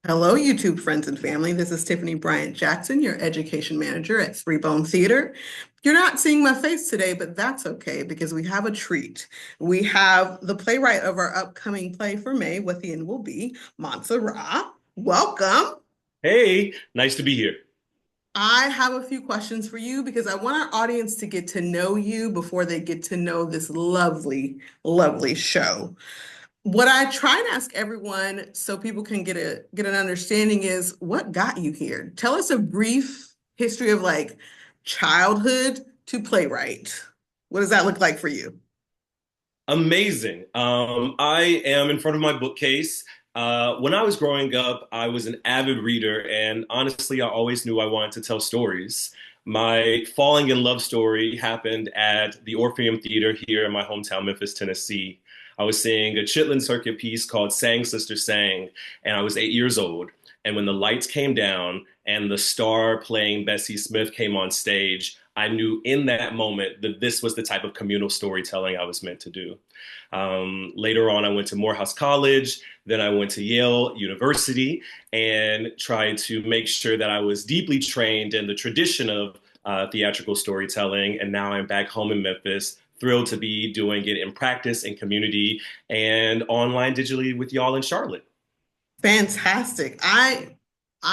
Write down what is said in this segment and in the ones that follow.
Hello, YouTube friends and family. This is Tiffany Bryant Jackson, your education manager at Three Bone Theater. You're not seeing my face today, but that's okay because we have a treat. We have the playwright of our upcoming play for May, What the End Will Be, Mansa Ra. Welcome. Hey, nice to be here. I have a few questions for you because I want our audience to get to know you before they get to know this lovely, lovely show. What I try and ask everyone so people can get an understanding is what got you here? Tell us a brief history of like childhood to playwright. What does that look like for you? Amazing. I am in front of my bookcase. When I was growing up, I was an avid reader, and honestly, I always knew I wanted to tell stories. My falling in love story happened at the Orpheum Theater here in my hometown, Memphis, Tennessee. I was seeing a Chitlin Circuit piece called Sang Sister Sang, and I was 8 years old. And when the lights came down and the star playing Bessie Smith came on stage, I knew in that moment that this was the type of communal storytelling I was meant to do. Later on, I went to Morehouse College, then I went to Yale University and tried to make sure that I was deeply trained in the tradition of theatrical storytelling. And now I'm back home in Memphis, thrilled to be doing it in practice, in community, and online digitally with y'all in Charlotte. Fantastic. I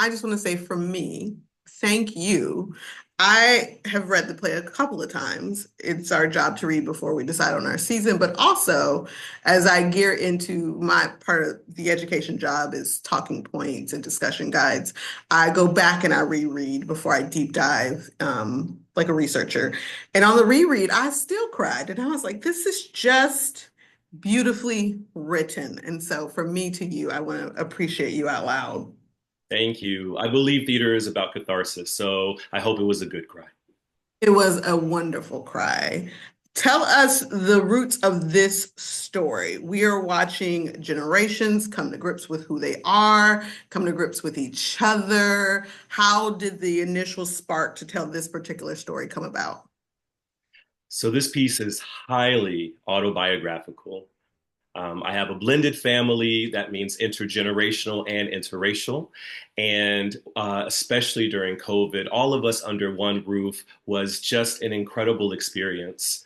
just want to say from me, thank you. I have read the play a couple of times. It's our job to read before we decide on our season, but also as I gear into my part of the education job is talking points and discussion guides, I go back and I reread before I deep dive, like a researcher. And on the reread, I still cried. And I was like, this is just beautifully written. And so for me to you, I want to appreciate you out loud. Thank you. I believe theater is about catharsis, so I hope it was a good cry. It was a wonderful cry. Tell us the roots of this story. We are watching generations come to grips with who they are, come to grips with each other. How did the initial spark to tell this particular story come about? So this piece is highly autobiographical. I have a blended family. That means intergenerational and interracial. And especially during COVID, all of us under one roof was just an incredible experience.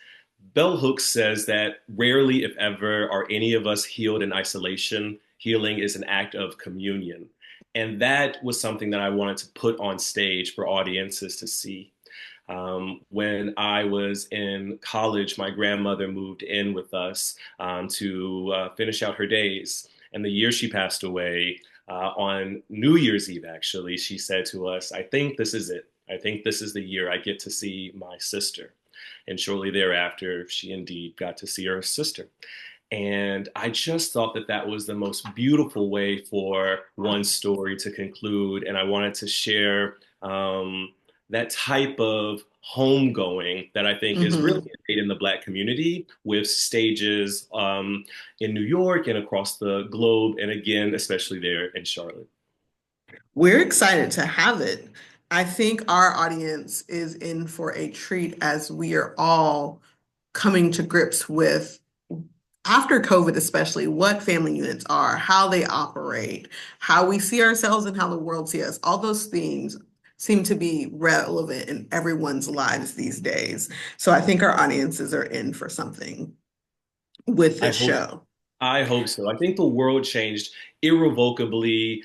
Bell Hooks says that rarely, if ever, are any of us healed in isolation. Healing is an act of communion. And that was something that I wanted to put on stage for audiences to see. When I was in college, my grandmother moved in with us to finish out her days. And the year she passed away, on New Year's Eve, actually, she said to us, I think this is it. I think this is the year I get to see my sister. And shortly thereafter, she indeed got to see her sister. And I just thought that that was the most beautiful way for one story to conclude. And I wanted to share that type of homegoing that I think is really Mhm. innate in the Black community with stages in New York and across the globe. And again, especially there in Charlotte. We're excited to have it. I think our audience is in for a treat as we are all coming to grips with, after COVID especially, what family units are, how they operate, how we see ourselves and how the world sees us. All those themes seem to be relevant in everyone's lives these days. So I think our audiences are in for something with I this hope show. I hope so. I think the world changed irrevocably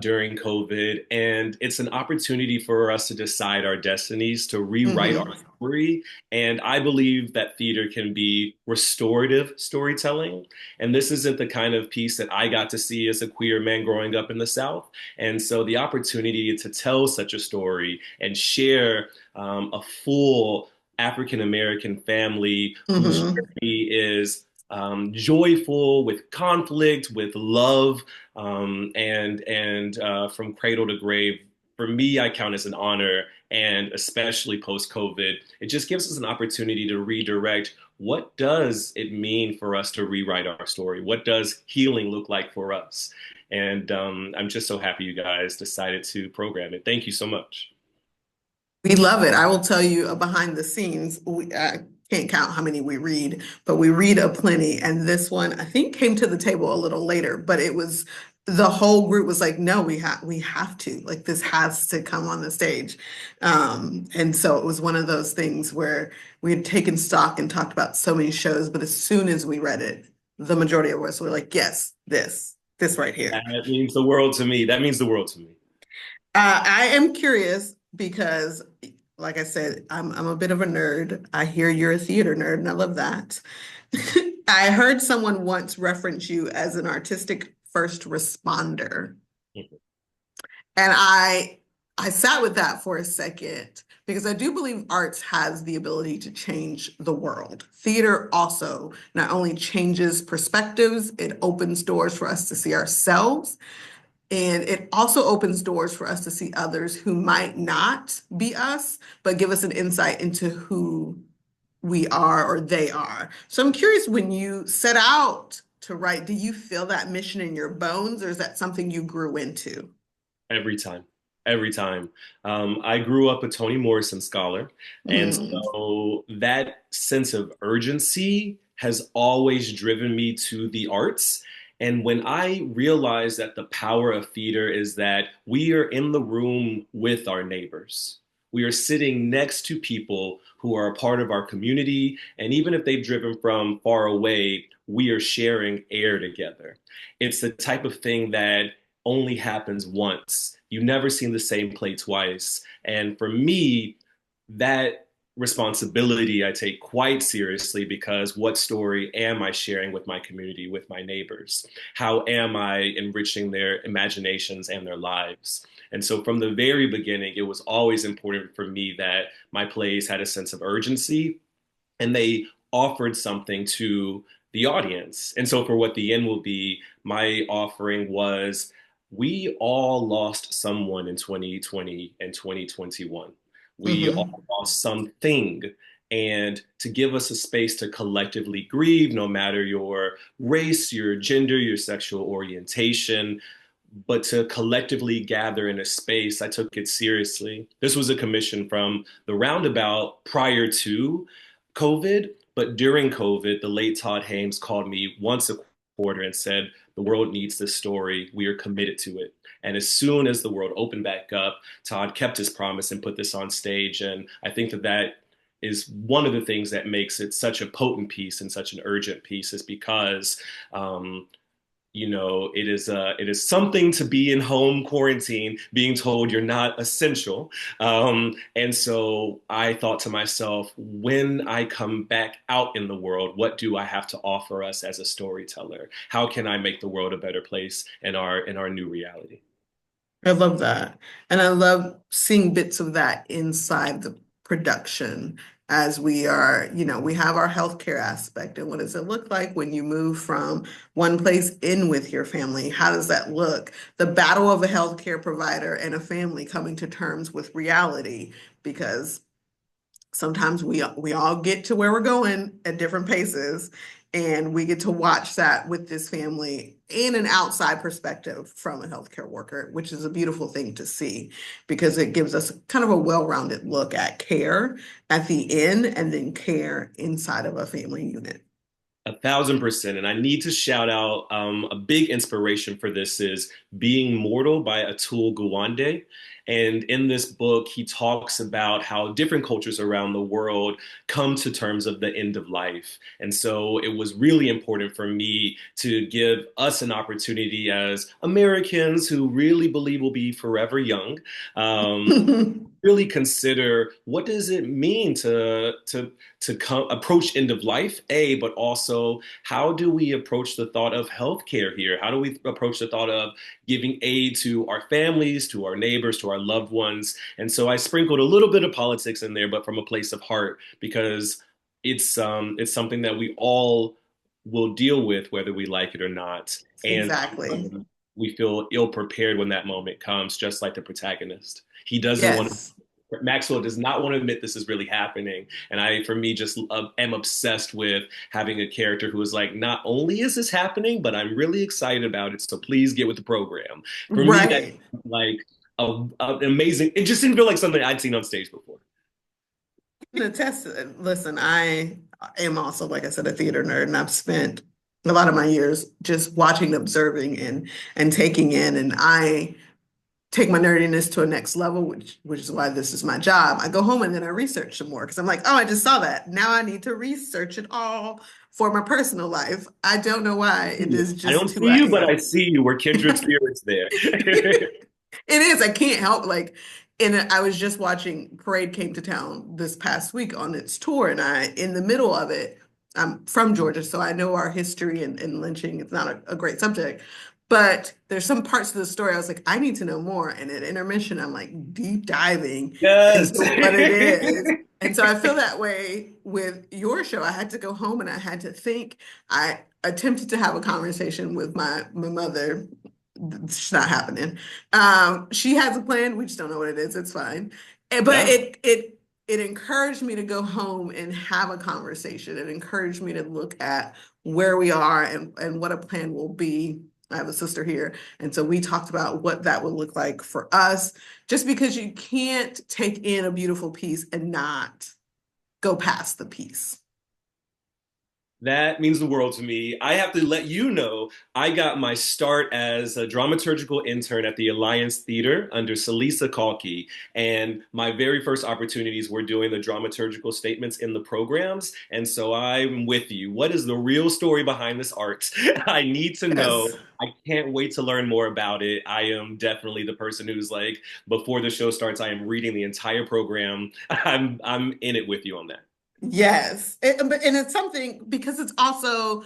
during COVID, and it's an opportunity for us to decide our destinies, to rewrite our Mhm. story. And I believe that theater can be restorative storytelling. And this isn't the kind of piece that I got to see as a queer man growing up in the South. And so the opportunity to tell such a story and share a full African American family whose Mhm. journey is joyful, with conflict, with love, and from cradle to grave. For me, I count as an honor, and especially post COVID, it just gives us an opportunity to redirect. What does it mean for us to rewrite our story? What does healing look like for us? And I'm just so happy you guys decided to program it. Thank you so much. We love it. I will tell you behind the scenes. I can't count how many we read, but we read a plenty. And this one, I think, came to the table a little later, but it was the whole group was like, no, we have to, like, this has to come on the stage. And so it was one of those things where we had taken stock and talked about so many shows, but as soon as we read it, the majority of us were like, yes, this right here. That means the world to me. That means the world to me. I am curious because, like I said, I'm a bit of a nerd. I hear you're a theater nerd, and I love that. I heard someone once reference you as an artistic first responder. And I sat with that for a second because I do believe arts has the ability to change the world. Theater also not only changes perspectives, it opens doors for us to see ourselves, and it also opens doors for us to see others who might not be us, but give us an insight into who we are or they are. So I'm curious, when you set out to write, do you feel that mission in your bones, or is that something you grew into? Every time. Every time. I grew up a Toni Morrison scholar. And Mm, so that sense of urgency has always driven me to the arts. And when I realized that the power of theater is that we are in the room with our neighbors, we are sitting next to people who are a part of our community. And even if they've driven from far away, we are sharing air together. It's the type of thing that only happens once. You've never seen the same play twice. And for me, that responsibility I take quite seriously because what story am I sharing with my community, with my neighbors? How am I enriching their imaginations and their lives? And so from the very beginning, it was always important for me that my plays had a sense of urgency and they offered something to the audience. And so for what the end will be, my offering was we all lost someone in 2020 and 2021. We mhm. all lost something. And to give us a space to collectively grieve, no matter your race, your gender, your sexual orientation, but to collectively gather in a space, I took it seriously. This was a commission from the roundabout prior to COVID, but during COVID, the late Todd Hames called me once a quarter and said, the world needs this story. We are committed to it. And as soon as the world opened back up, Todd kept his promise and put this on stage. And I think that that is one of the things that makes it such a potent piece and such an urgent piece is because it is something to be in home quarantine, being told you're not essential. And so I thought to myself, when I come back out in the world, what do I have to offer us as a storyteller? How can I make the world a better place in our new reality? I love that. And I love seeing bits of that inside the production as we are, we have our healthcare aspect. And what does it look like when you move from one place in with your family? How does that look? The battle of a healthcare provider and a family coming to terms with reality, because sometimes we all get to where we're going at different paces, and we get to watch that with this family in an outside perspective from a healthcare worker, which is a beautiful thing to see because it gives us kind of a well-rounded look at care at the end and then care inside of a family unit. 1,000%. And I need to shout out a big inspiration for this is Being Mortal by Atul Gawande. And in this book, he talks about how different cultures around the world come to terms of the end of life. And so it was really important for me to give us an opportunity as Americans who really believe we'll be forever young, really consider what does it mean to approach end of life, but also how do we approach the thought of healthcare here? How do we approach the thought of giving aid to our families, to our neighbors, to our loved ones? And so I sprinkled a little bit of politics in there, but from a place of heart because it's something that we all will deal with whether we like it or not. And Exactly. we feel ill prepared when that moment comes, just like the protagonist. He doesn't want to Yes. Maxwell does not want to admit this is really happening. And for me, just am obsessed with having a character who is like, not only is this happening, but I'm really excited about it. So please get with the program. For me, that Right. like an amazing. It just didn't feel like something I'd seen on stage before. Listen, I am also, like I said, a theater nerd, and I've spent a lot of my years just watching, observing, and taking in. And I take my nerdiness to a next level, which is why this is my job. I go home and then I research some more because I'm like, oh, I just saw that. Now I need to research it all for my personal life. I don't know why. It is I just don't who see I you, but I am. see you. We're kindred spirits there. It is. I can't help like, and I was just watching Parade came to town this past week on its tour, and in the middle of it, I'm from Georgia, so I know our history and lynching. It's not a great subject, but there's some parts of the story I was like, I need to know more. And at intermission, I'm like deep diving Yes. into what it is. And so I feel that way with your show. I had to go home and I had to think. I attempted to have a conversation with my mother. It's not happening. She has a plan. We just don't know what it is. It's fine. But Yeah. it encouraged me to go home and have a conversation. It encouraged me to look at where we are and what a plan will be. I have a sister here, and so we talked about what that would look like for us. Just because you can't take in a beautiful piece and not go past the piece. That means the world to me. I have to let you know I got my start as a dramaturgical intern at the Alliance Theater under Salisa Kalki. And my very first opportunities were doing the dramaturgical statements in the programs. And so I'm with you. What is the real story behind this art? I need to know. Yes. I can't wait to learn more about it. I am definitely the person who's like, before the show starts, I am reading the entire program. I'm in it with you on that. Yes. And it's something because it's also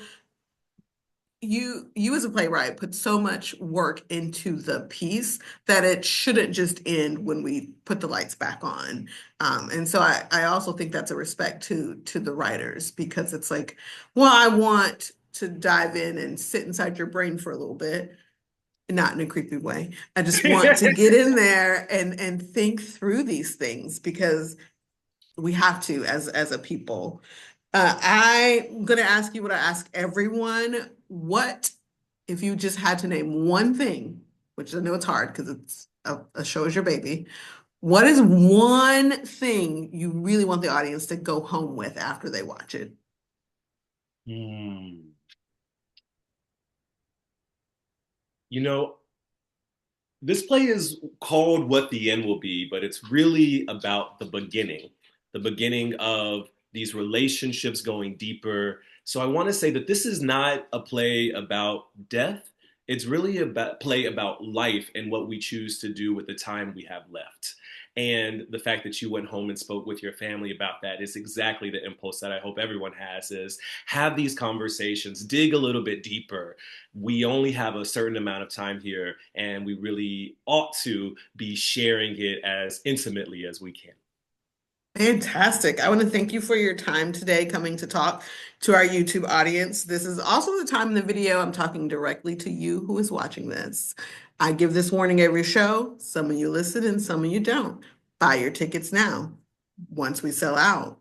you as a playwright put so much work into the piece that it shouldn't just end when we put the lights back on. And so I also think that's a respect to the writers because it's like, well, I want to dive in and sit inside your brain for a little bit, not in a creepy way. I just want to get in there and think through these things because we have to as a people. I'm gonna ask you what I ask everyone. What if you just had to name one thing, which I know it's hard because it's a show is your baby. What is one thing you really want the audience to go home with after they watch it? Hmm. You know, this play is called What the End Will Be, but it's really about the beginning of these relationships going deeper. So I want to say that this is not a play about death. It's really about play about life and what we choose to do with the time we have left. And the fact that you went home and spoke with your family about that is exactly the impulse that I hope everyone has is have these conversations, dig a little bit deeper. We only have a certain amount of time here, and we really ought to be sharing it as intimately as we can. Fantastic. I want to thank you for your time today coming to talk to our YouTube audience. This is also the time in the video I'm talking directly to you who is watching this. I give this warning every show. Some of you listen and some of you don't. Buy your tickets now. Once we sell out,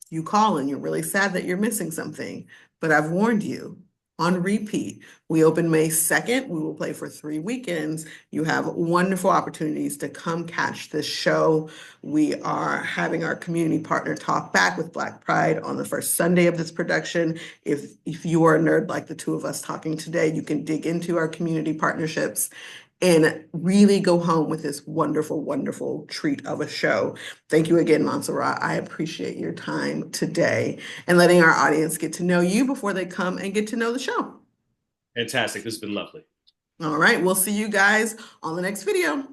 you call and you're really sad that you're missing something, but I've warned you on repeat. We open May 2nd. We will play for 3 weekends. You have wonderful opportunities to come catch this show. We are having our community partner talk back with Black Pride on the first Sunday of this production. If you are a nerd like the two of us talking today, you can dig into our community partnerships and really go home with this wonderful, wonderful treat of a show. Thank you again, Mansa Ra. I appreciate your time today and letting our audience get to know you before they come and get to know the show. Fantastic. This has been lovely. All right, we'll see you guys on the next video.